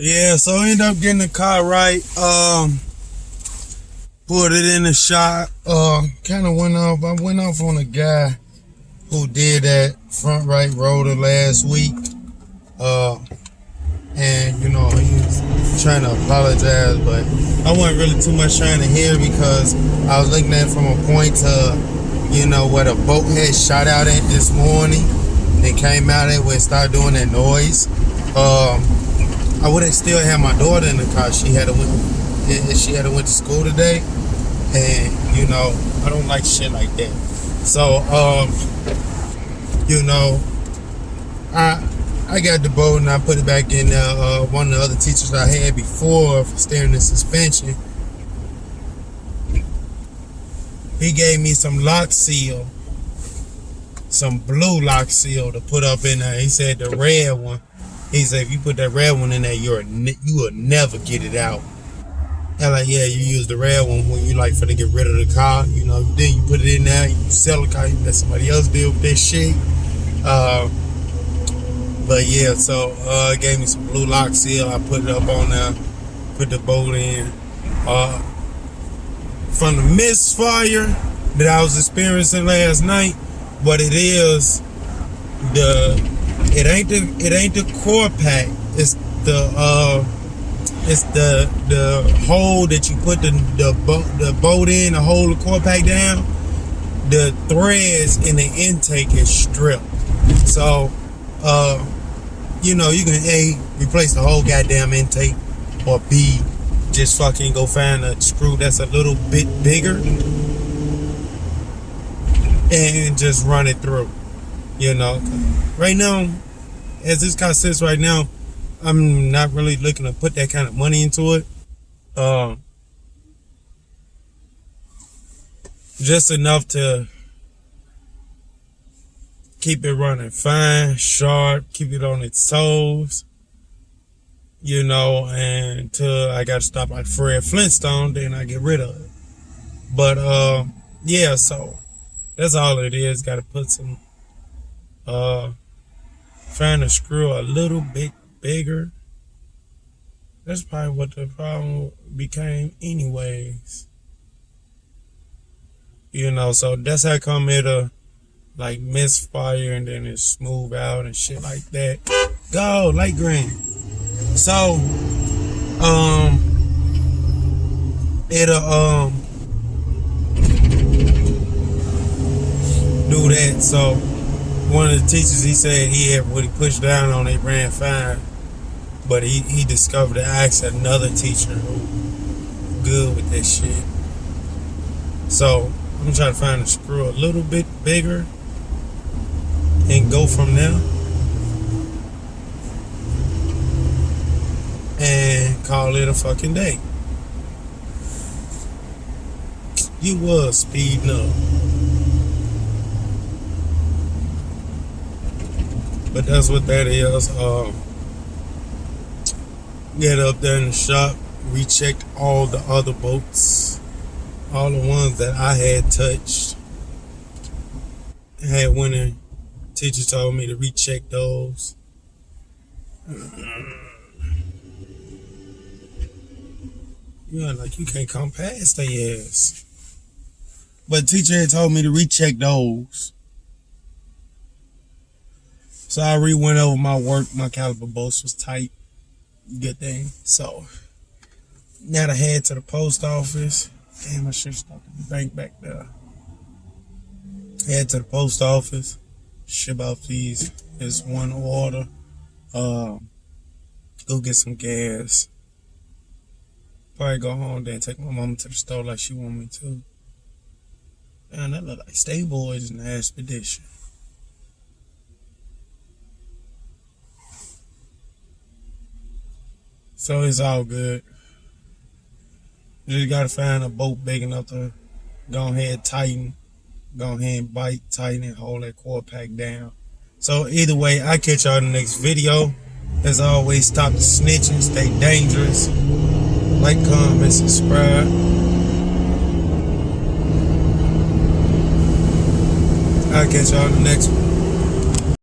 Yeah, so I ended up getting the car right. Put it in the shop. Kind of went off. I went off on a guy who did that front right rotor last week. And he was trying to apologize, but I wasn't really too much trying to hear because I was looking at it from a point to, where the boat had shot out at this morning. They came out at where it started doing that noise. I would have still had my daughter in the car. She had went to school today, and I don't like shit like that. So I got the boat and I put it back in there. One of the other teachers I had before for steering the suspension, he gave me some lock seal, some blue lock seal to put up in there. He said the red one. He said if you put that red one in there, you will never get it out. I'm like, yeah, you use the red one when you like for to get rid of the car. Then you put it in there, you sell the car, you let somebody else deal with that shit. But yeah, so it gave me some blue lock seal. I put it up on there, put the bolt in. From the misfire that I was experiencing last night, what it is, it ain't the core pack. It's the hole that you put the bolt in to hold the core pack down. The threads in the intake is stripped. So you can A, replace the whole goddamn intake, or B, just fucking go find a screw that's a little bit bigger and just run it through. Right now, as this car sits right now, I'm not really looking to put that kind of money into it. Just enough to keep it running fine, sharp, keep it on its toes, and until I got to stop like Fred Flintstone, then I get rid of it. But, yeah, so that's all it is. Got to put some, find a screw a little bit bigger. That's probably what the problem became anyways. So that's how come it'll like misfire and then it smooth out and shit like that. Go, light green. So, it'll, do that. So, one of the teachers, he said when he pushed down on it, ran fine. But he discovered it. I asked another teacher who good with that shit. So, I'm trying to find a screw a little bit bigger and go from there. And call it a fucking day. You was speeding up. But that's what that is. Get up there in the shop, rechecked all the other boats, all the ones that I had touched. Had one in. Teacher told me to recheck those. Yeah, like you can't come past their ass. But teacher had told me to recheck those. So I went over my work. My caliper bolts was tight. Good thing. So now I head to the post office. Damn, I should stop at the bank back there. Head to the post office. Ship out these. It's one order. Go get some gas. Probably go home then take my mama to the store like she want me to. Man, that look like Stay Boys in the Expedition. So it's all good. You just gotta find a boat big enough to go ahead, tighten, go ahead and bite, tighten, and hold that core pack down. So either way, I catch y'all in the next video. As always, stop the snitching, stay dangerous. Like, comment, subscribe. I'll catch y'all in the next one.